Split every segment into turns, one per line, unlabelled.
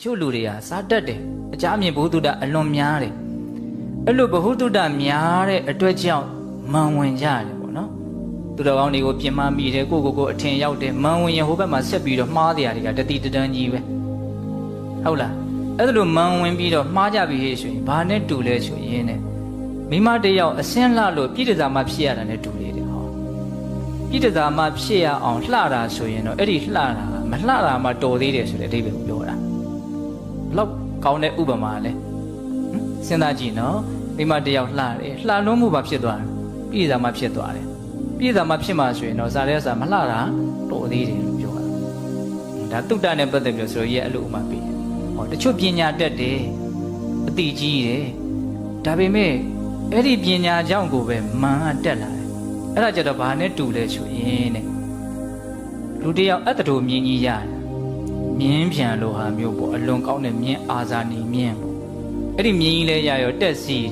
ချို့လူတွေကစားတတ်တယ်အကြမ်းမြင်ဘုဒ္ဓတအလွန်များတယ်အဲ့လိုဘဟုတုတများတဲ့အတွက်ကြောင့်မန်ဝင်ကြတယ်ပေါ့နော်သူတော်ကောင်းတွေကိုပြင်မမိတယ်ကိုအထင်ရောက်တယ်မန်ဝင်ရင်ဟိုဘက်မှာဆက်ပြီးတော့မှားတရားတွေကတတိတန်းကြီးပဲဟုတ်လားအဲ့ဒါလိုမန်ဝင်ပြီးတော့မှားကြပြီဟဲ့ဆိုရင်ဘာနဲ့တူလဲဆိုရင်တဲ့မိမတယောက်အစင်းလှလို့ပြည့်တစားမှဖြစ်ရတာနဲ့တူလေတယ်ဟောပြည့်တစားမှဖြစ်ရအောင်လှတာဆိုရင်တော့အဲ့ဒီလှတာမလှတာမှတော်သေးတယ်ဆိုတဲ့အဓိပ္ပာယ်ကိုပြောတာဘလောက်ကောင်းတဲ့ဥပမာလဲစဉ်းစားကြည့်နော်မိမတယောက်လှတယ်လှလွန်းမှုပါဖြစ်သွားတယ်ပြည့်တစားမှဖြစ်သွားတယ်ပြည့်တစားမှဖြစ်မှဆိုရင်တော့စားတဲ့စားမလှတာတော်သေးတယ်လို့ပြောတာဒါတုတ္တနဲ့ပတ်သက်ပြီးဆိုရင်အဲ့လိုဥပမာပေးတယ်ဟောတချို့ပညာတတ်တယ်အတိကြီးတယ်ဒါပေမဲ့အဲ့ဒီပညာကြောင့်ကိုပဲမာန်ကတက်လာတယ်အဲ့ဒါကြတော့ဘာနဲ့တူလဲဆိုရင်တဲ့လူတယောက်အတ္တတို့မြင်ကြီးရတယ်မြင်းပြန်လိုဟာမျိုးပေါ့အလွန်ကောင်းတဲ့မြင်းအာဇာနည်မြင်းပေါ့အဲ့ဒီမြင်းကြီးလဲရရောတက်စီတယ်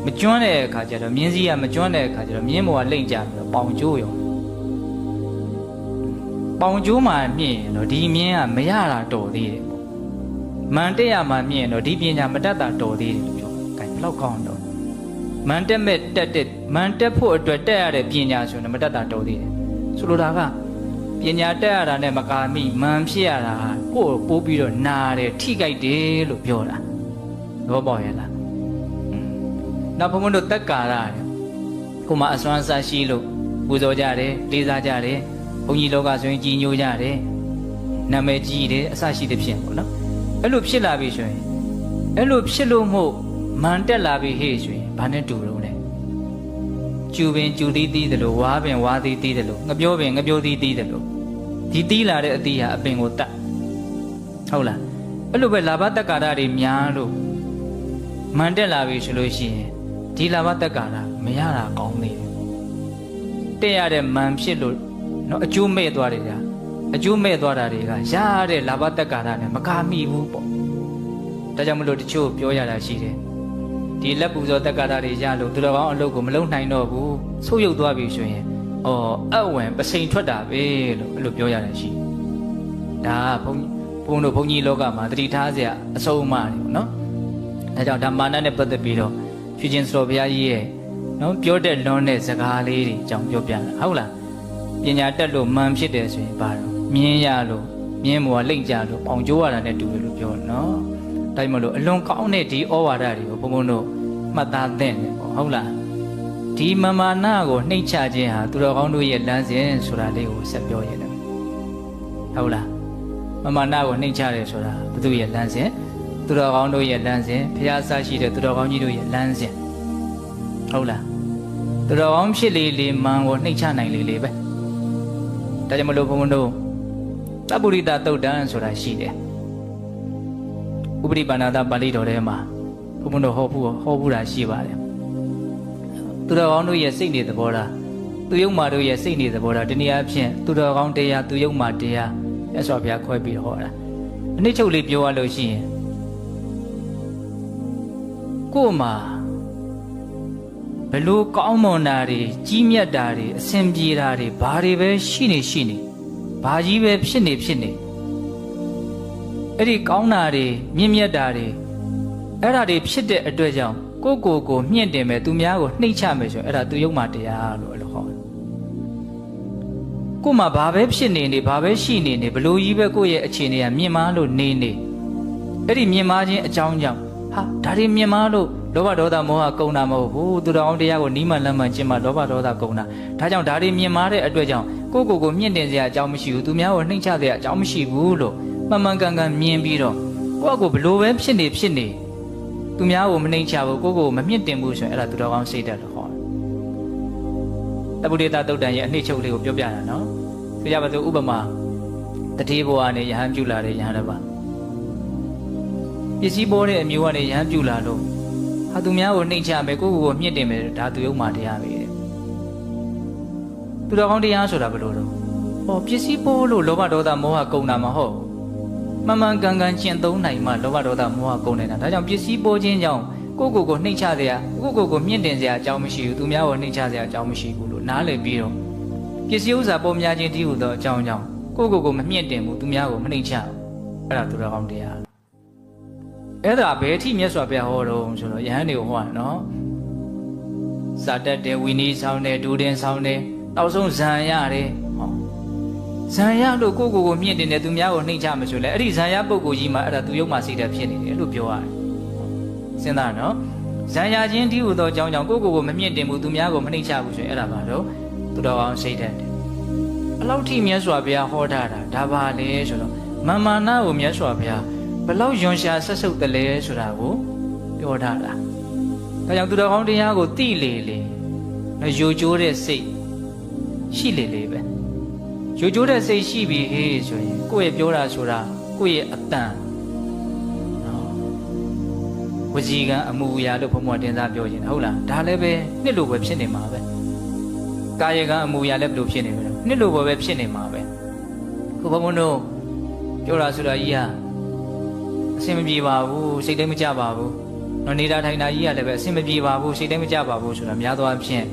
မကျွမ်းတဲ့အခါကျတော့မြင်းစည်းကမကျွမ်းတဲ့အခါကျတော့မြင်းဘောကလိမ့်ကြပြီးတော့ပေါင်ကျိုးရောပေါင်ကျိုးမှမြင်ရင်တော့ဒီမြင်းကမရတာတော်သေးတယ်ပေါ့မန်တက်ရမှမြင်ရင်တော့ဒီပညာမတတ်တာတော်သေးတယ်လို့ပြောတယ်။ဒါဘယ်လောက်ကောင်းတော့မန်တက်မဲ့တက်တဲ့မန်တက်ဖို့အတွက်တက်ရတဲ့ပညာဆိုရင်မတတ်တာတော်သေးတယ်။ဆိုလိုတာကပညာတက်ရတာနဲ့မကာမိမန်ဖြစ်ရတာကိုယ်ပိုးပြီးတော့နာတယ်ထိကြိုက်တယ်လို့ပြောတာ။သဘောပေါက်ရဲ့လား။နောက်ဘုံဘုံတို့တက်ကာရတယ်။ကိုမအစွမ်းစားရှိလို့ပူဇော်ကြတယ်လေးစားကြတယ်။ဘုန်းကြီးလောကဆိုရင်ကြီးညိုကြတယ်။နာမည်ကြီးတယ်အစရှိတဲ့ဖြစ်ပေါ့နော်။အဲ့လိုဖြစ်လာပြီဆိုရင်အဲ့လိုဖြစ်လို့မို့မန်တက်လာပြီဟေ့ဆိုရင်ဘာနဲ့တူတော့လဲကျူပင်ကျူသီးသီးတယ်လို့ဝါပင်ဝါသီးသီးတယ်လို့ငပြောပင်ငပြောသီးသီးတယ်လို့ဒီသီးလာတဲ့အသီးဟာအပင်ကိုတတ်ဟုတ်လားအဲ့လိုပဲလာဘတက္ကာရတွေများလို့မန်တက်လာပြီဆိုလို့ရှိရင်ဒီလာဘတက္ကာရမရတာကောင်းသေးတယ်တက်ရတဲ့မန်ဖြစ်လို့နော်အကျိုးမဲ့သွားတယ်ကြာအကျိုးမဲ့သွားတာတွေကရတဲ့လာဘတက္ကာရနဲ့မကာမိဘူးပေါ့ဒါကြောင့်မလို့တချို့ပြောရတာရှိတယ်ဒီလက်ပူဇော်တက္ကာရတွေရလို့သူတော်ကောင်းအလုပ်ကိုမလုပ်နိုင်တော့ဘူးဆုတ်ယုတ်သွားပြီဆိုရင်အဝင်ပစိန်ထွက်တာပဲလို့အဲ့လိုပြောရတာရှိဒါဘုန်းတို့ဘုန်းကြီးလောကမှာတတိထားစရာအဆုံးအမတွေပေါ့နော်ဒါကြောင့်ဒါမာနနဲ့ပတ်သက်ပြီးတော့ဖြူချင်းစတော်ဘုရားကြီးရဲ့နော်ပြောတဲ့လွန်းတဲ့စကားလေးတွေအကြောင်းပြောပြတာဟုတ်လားပညာတက်လို့မှန်ဖြစ်တယ်ဆိုရင်ဘာလို့မြင်းရလို့မြင်းမောကလိမ့်ကြလို့ပေါင်ကျိုးရတာနဲ့တူတယ်လို့ပြောနော်ဒါမှမဟုတ်အလွန်ကောင်းတဲ့ဒီဩဝါဒတွေကိုဘုံဘုံတို့မှတ်သားသင့်တယ်ပေါ့ဟုတ်လားဒီမမာနကိုနှိမ့်ချခြင်းဟာသူတော်ကောင်းတို့ရဲ့လမ်းစဉ်ဆိုတာလေးကိုဆက်ပြောရတယ်ဟုတ်လားမမာနကိုနှိမ့်ချတယ်ဆိုတာဘုသူရဲ့လမ်းစဉ်သူတော်ကောင်းတို့ရဲ့လမ်းစဉ်ဘုရားဆရှိတဲ့သူတော်ကောင်းကြီးတို့ရဲ့လမ်းစဉ်ဟုတ်လားသူတော်ကောင်းဖြစ်လေလေမန်ကိုနှိမ့်ချနိုင်လေလေပဲဒါကြောင့်မလို့ဘုံဘုံတို့သဗ္ဗုရိတသုတ်တံဆိုတာရှိတယ်ဥပရိပါဏာတပါဠိတော်ထဲမှာဘုံဘုံတို့ဟောဘူးတာရှိပါတယ်သူတော်ကောင်းတို့ရဲ့စိတ်နေသဘောထားသူယုံမာတို့ရဲ့စိတ်နေသဘောထားဒီနေရာဖြင့်သူတော်ကောင်းတရားသူယုံမာတရားမြတ်စွာဘုရားခွဲပြီးတော့ဟောတာအနည်းချုပ်လေးပြောရလို့ရှိရင်ကိုယ်မှာဘလို့ကောင်းမွန်တာတွေကြီးမြတ်တာတွေအစဉ်ပြေတာတွေဘာတွေပဲရှိနေဘာကြီးပဲဖြစ်နေအဲ့ဒီကောင်းတာတွေမြင့်မြတ်တာတွေအဲ့ဒါတွေဖြစ်တဲ့အတွက်ကြောင့်ကိုမြင့်တင်မယ်သူများကိုနှိမ့်ချမယ်ဆိုရင်အဲ့ဒါသူယုံမှတရားလို့အဲ့လိုဟောကိုမှဘာပဲဖြစ်နေဘာပဲရှိနေဘလို့ကြီးပဲကိုရဲ့အခြေအနေကမြင့်မားလို့နေအဲ့ဒီမြင့်မားခြင်းအကြောင်းကြောင့်ဟာဒါတွေမြင့်မားလို့လောဘဒေါသမောဟကုန်တာမဟုတ်ဘူးသူတော်အောင်တရားကိုနီးမှလမ်းမှကျင့်မှလောဘဒေါသကုန်တာဒါကြောင့်ဒါတွေမြင့်မားတဲ့အတွက်ကြောင့်ကိုမြင့်တင်စရာအကြောင်းမရှိဘူးသူများကိုနှိမ့်ချစရာအကြောင်းမရှိဘူးလို့မှန်ကန်မြင်ပြီးတော့ကိုဘလို့ပဲဖြစ်နေသူများကိုမနှိမ့်ချဘူးကိုမမြင့်တင်ဘူးဆိုရင်အဲ့ဒါသူတော်ကောင်းစိတ်တက်လို့ဟောတယ်သဗ္ဗုဒ္ဓတာသုတ်တံရဲ့အနှစ်ချုပ်လေးကိုပြောပြတာနော်ဆိုကြပါစို့ဥပမာတတိဘဝနဲ့ယဟန်ပြုလာတဲ့ယဟန်တစ်ပါးပစ္စည်းပေါ်တဲ့အမျိုးကနေယဟန်ပြုလာလို့ဟာသူများကိုနှိမ့်ချမယ်ကိုမြင့်တင်မယ်ဒါသူယုံမှတရားပဲတဲ့သူတော်ကောင်းတရားဆိုတာဘယ်လိုလဲပစ္စည်းပေါ်လို့လောဘဒေါသမောဟကုန်တာမဟုတ်မှန်ကန်ကျင့်သုံးနိုင်မှလောဘဒေါသမောဟကုန်နေတာဒါကြောင့်ပစ္စည်းပေါ်ခြင်းကြောင့်ကိုနှိမ့်ချစရာကိုမြင့်တင်စရာအကြောင်းမရှိဘူးသူများကိုနှိမ့်ချစရာအကြောင်းမရှိဘူးလို့နားလည်ပြီးတော့ပစ္စည်းဥစ္စာပေါ်များခြင်းတည်းဟူသောအကြောင်းကြောင့်ကိုမမြင့်တင်ဘူးသူများကိုမနှိမ့်ချဘူးအဲ့ဒါသူတော်ကောင်းတရား အဲ့ဒါဘယ်အထိမြတ်စွာဘုရားဟောတော့ဆိုတော့ယဟန်တွေကိုဟောတာနော်စာတတ်တယ်ဝီနီးဆောင်တယ်ဒူတင်ဆောင်တယ်နောက်ဆုံးဇံရတယ်ဟောဇံရလို့ကိုမြင့်တင်တယ်သူများကိုနှိမ့်ချမဆိုလဲအဲ့ဒီဇံရပုဂ္ဂိုလ်ကြီးမှာအဲ့ဒါသူယုံမှစိတ်တက်ဖြစ်နေတယ်လို့ပြောရတယ်စဉ်းစားနော်ဇံရချင်းဒီဟူသောအကြောင်းကြောင့်ကိုမမြင့်တင်ဘူးသူများကိုမနှိမ့်ချဘူးဆိုရင်အဲ့ဒါပါတော့သူတော်အောင်စိတ်တက်တယ်အလောက်ထိမြတ်စွာဘုရားဟောထားတာဒါပါလေဆိုတော့မာနကိုမြတ်စွာဘုရားဘလောက်ယွန်ရှာဆက်ဆုပ်တယ်လဲဆိုတာကိုပြောထားတာဒါကြောင့်သူတော်ကောင်းတရားကိုသိလေယိုကျိုးတဲ့စိတ်ရှိလေပဲယိုကျိုးတဲ့စိတ်ရှိပြီဟေးဆိုရင်ကိုယ့်ရဲ့ပြောတာဆိုတာကိုယ့်ရဲ့အတန်နော်ဝစီကံအမှုအရာလို့ဘုံဘတင်စားပြောရင်ဟုတ်လားဒါလည်းပဲနှစ်လိုပဲဖြစ်နေမှာပဲကာယကံအမှုအရာလည်းဘယ်လိုဖြစ်နေမလဲနှစ်လိုပဲဖြစ်နေမှာပဲခုဘုံတို့ပြောတာဆိုတာကြီးဟာအဆင်မပြေပါဘူးစိတ်တိုင်းမကြပါဘူးနော်နေတာထိုင်တာကြီးကလည်းပဲအဆင်မပြေပါဘူးစိတ်တိုင်းမကြပါဘူးဆိုတာများသောအားဖြင့်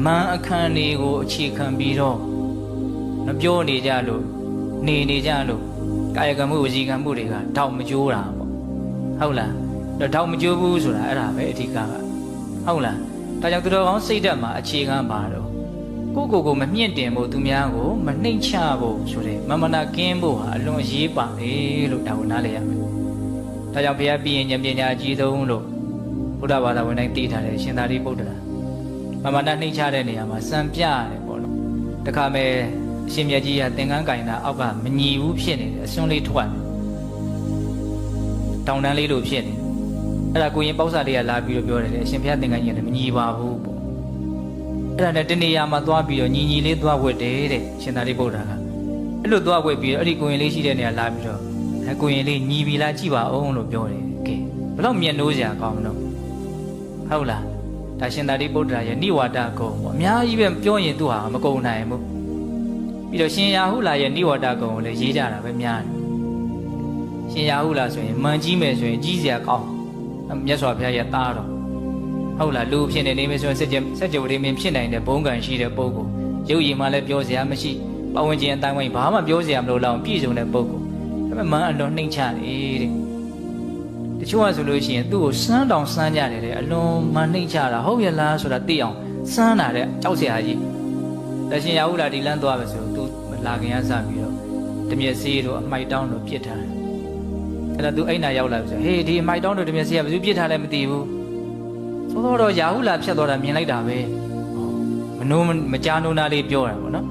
မန်အခန်းတွေကိုအခြေခံပြီးတော့မပြောနေကြလို့နေကြလို့ကာယကံမှုဝစီကံမှုတွေကတောက်မကျိုးတာပေါ့ဟုတ်လားတောက်မကျိုးဘူးဆိုတာအဲ့ဒါပဲအဓိကဟုတ်လားဒါကြောင့်သူတော်ကောင်းစိတ်ဓာတ်မှာအခြေခံပါတော့ကိုမမြင့်တင်ဖို့သူများကိုမနှိမ့်ချဖို့ဆိုတဲ့မနာကင်းဖို့ဟာအလွန်အရေးပါတယ်လို့ဒါကိုနားလည်ရမယ်ဒါကြောင့်ဘုရားပြည့်ရင်ဉာဏ်ပညာအကြီးဆုံးလို့ဘုရားဘာသာဝင်တိုင်းသိထားတယ်ရှင်သာရိပုတ္တရာမနာနှိမ့်ချတဲ့နေရာမှာစံပြရတယ်ပေါ့နော်တခါမဲ့အရှင်မြတ်ကြီးကသင်္ကန်းကင်တာအောက်ကမညီဘူးဖြစ်နေတယ်အစွန်းလေးထွက်နေတောင်တန်းလေးလိုဖြစ်နေအဲ့ဒါကိုရင်ပေါ့စာလေးကလာပြီးတော့ပြောတယ်လေအရှင်ဘုရားသင်္ကန်းကြီးကလည်းမညီပါဘူးပေါ့အဲ့ဒါနဲ့တနေရာမှာသွားပြီးတော့ညီလေးသွားဝတ်တယ်တဲ့ရှင်သာရိပုတ္တရာကအဲ့လိုသွားဝတ်ပြီးတော့အဲ့ဒီကိုရင်လေးရှိတဲ့နေရာလာပြီးတော့ကိုရင်လေးညီပြီလားကြည့်ပါအောင်လို့ပြောတယ်ကဲဘယ်တော့မျက်နှိုးစရာကောင်းမလို့ဟုတ်လားဒါရှင်သာရိပုတ္တရာရဲ့နိဝါဒကုံပေါ့အများကြီးပဲပြောရင်သူဟာမကုံနိုင်ဘူးပြီးတော့ရှင်ရာဟုလာရဲ့နိဝါဒကုံကိုလည်းရေးကြတာပဲများတယ်ရှင်ရာဟုလာဆိုရင်မန်ကြီးမယ်ဆိုရင်ကြီးစရာကောင်းမြတ်စွာဘုရားရဲ့သားတော်ဟုတ်လားလူဖြစ်နေမယ်ဆိုရင်စက်ကြဝဠာမင်းဖြစ်နိုင်တဲ့ဘုံကံရှိတဲ့ပုဂ္ဂိုလ်ရုပ်ရည်မှလည်းပြောစရာမရှိပတ်ဝန်းကျင်အတိုင်းဝိုင်းဘာမှပြောစရာမလိုလောက်ပြည့်စုံတဲ့ပုဂ္ဂိုလ်ဒါပေမဲ့မန်အလွန်နှိမ့်ချတယ်တဲ့တချို့ကဆိုလို့ရှိရင်သူ့ကိုစမ်းတောင်စမ်းကြတယ်တဲ့အလွန်မနှိမ့်ချတာဟုတ်ရဲ့လားဆိုတာသိအောင်စမ်းတာတဲ့ကြောက်စရာကြီးတရှင်ရဟုလာဒီလန်းသွားပဲဆိုသူလာခင်ရစပြီးတော့တမျက်စေးတို့အမိုက်တောင်းတို့ပြစ်ထားတယ်အဲ့ဒါသူအိမ်နာရောက်လာပြီဆိုဟေးဒီအမိုက်တောင်းတို့တမျက်စေးကဘယ်သူပြစ်ထားလဲမသိဘူးသို့တော့ရာဟုလာဖြတ်သွားတာမြင်လိုက်တာပဲမကြားနိုးနာလေးပြောတာပေါ့နော်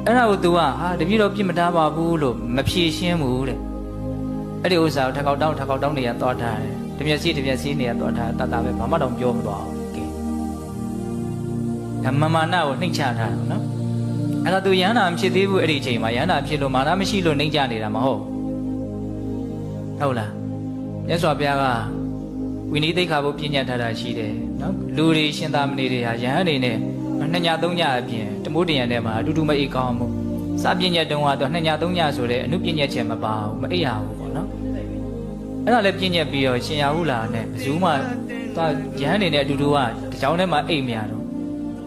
အဲ့ဒါကို तू ကဟာတပြည့်တော့ပြစ်မထားပါဘူးလို့မဖြေရှင်းဘူးတဲ့အဲ့ဒီဥစ္စာကိုထကောက်တောင်းနေရသွားထားတယ်တမျက်စေးနေရသွားထားတတ်တာပဲဘာမှတော့ပြောမသွားဘူးကဲဒါမာနကိုနှိမ့်ချထားတာနော်အဲ့ဒါ तू ရဟန္တာမဖြစ်သေးဘူးအဲ့ဒီအချိန်မှာရဟန္တာဖြစ်လို့မာနမရှိလို့နှိမ့်ချနေတာမဟုတ်လားမြတ်စွာဘုရားကဝိနည်းသိက္ခာပုဒ်ပြညတ်ထားတာရှိတယ်နော်လူတွေရှင်သာမဏေတွေဟာယဟန်နေနဲ့2ည3ညအပြင်တမိုးတရံထဲမှာအတူတူမအိပ်ကောင်းဘူးစာပြညတ်တုံးကတော့2ည3ညဆိုတဲ့အနုပြညတ်ချက်မပါဘူးမအိပ်ရဘူးပေါ့နော်အဲ့ဒါလည်းပြညတ်ပြီးတော့ရှင်ရဟုလာနဲ့ဘယ်သူမှသွားယဟန်နေနဲ့အတူတူကတကြောင်ထဲမှာအိပ်မရတော့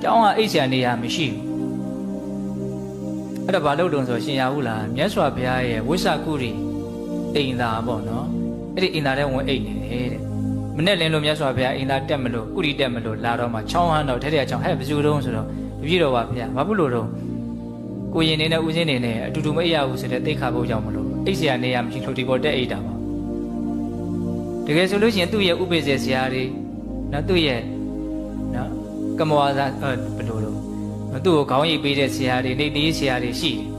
ကျောင်းကအိပ်ဆရာနေရမရှိဘူးအဲ့ဒါဘာလို့တုံးဆိုရှင်ရဟုလာမြတ်စွာဘုရားရဲ့ဝိသကုရိအိမ်သာပေါ့နော်အဲ့ဒီအိမ်သာထဲဝင်အိပ်နေတယ်တဲ့မနဲ့လင်းလို့မြတ်စွာဘုရားအိမ်သာတက်မလို့ကုရိတက်မလို့လာတော့မှချောင်းဟန်းတော့ထဲထဲချောင်းဟဲ့ဘယ်သူတုံးဆိုတော့တပည့်တော်ပါဘုရားဘာဖြစ်လို့တော့ကိုရင်နေနဲ့ဦးစင်းနေနဲ့အတူတူမအိပ်ရဘူးဆိုတဲ့သိက္ခာပုဒ်ကြောင့်မလို့အိပ်ဆရာနေရမရှိလို့ဒီပေါ်တက်အိပ်တာပါတကယ်ဆိုလို့ရှိရင်သူ့ရဲ့ဥပိ္ပဇေဆရာတွေနော်သူ့ရဲ့နော်ကမောဇာဘယ်လိုတော့သူ့ကိုခေါင်းရိပ်ပေးတဲ့ဆရာတွေနေသေးဆရာတွေရှိတယ်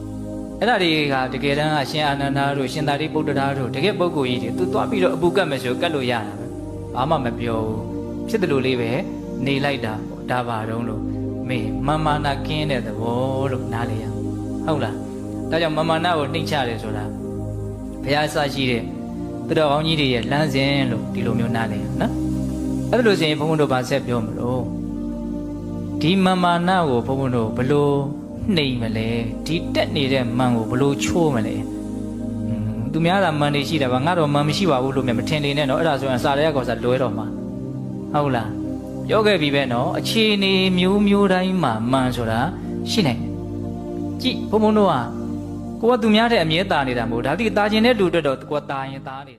အဲ့ဒါတွေကတကယ်တမ်းကရှင်အာနန္ဒာတို့ရှင်သာရိပုတ္တရာတို့တကယ်ပုဂ္ဂိုလ်ကြီးတွေသူသွားပြီးတော့အပူကတ်မယ်ဆိုကတ်လို့ရတာပဲဘာမှမပြောဘူးဖြစ်တယ်လို့လေးပဲနေလိုက်တာဒါပါတော့လို့မေမာနကင်းတဲ့သဘောလို့နားလေရဟုတ်လားဒါကြောင့်မာနကိုနှိမ့်ချတယ်ဆိုတာဘုရားအစရှိတဲ့သူတော်ကောင်းကြီးတွေရဲ့လမ်းစဉ်လို့ဒီလိုမျိုးနားလေရနော်အဲ့လိုဆိုရင်ဘုန်းဘုန်းတို့ဗာဆက်ပြောမလို့ဒီမာနကိုဘုန်းဘုန်းတို့ဘလို့နှိမ်မလဲဒီတက်နေတဲ့မန်ကိုဘလို့ချိုးမလဲသူများကမန်နေရှိတယ်ဗျငါတော့မန်မရှိပါဘူးလို့မြင်မထင်နေနဲ့နော်အဲ့ဒါဆိုရင်စာရဲကောစာလွဲတော့မှာဟုတ်လားပြောခဲ့ပြီပဲနော်အခြေအနေမျိုးတိုင်းမှာမန်ဆိုတာရှိနိုင်တယ်ကြည့်ဘုံဘုံတို့ကကိုကသူများတဲ့အမြဲတာနေတာမဟုတ်ဒါတိတာကျင်တဲ့လူအတွက်တော့ကိုကတာရင်တာနေ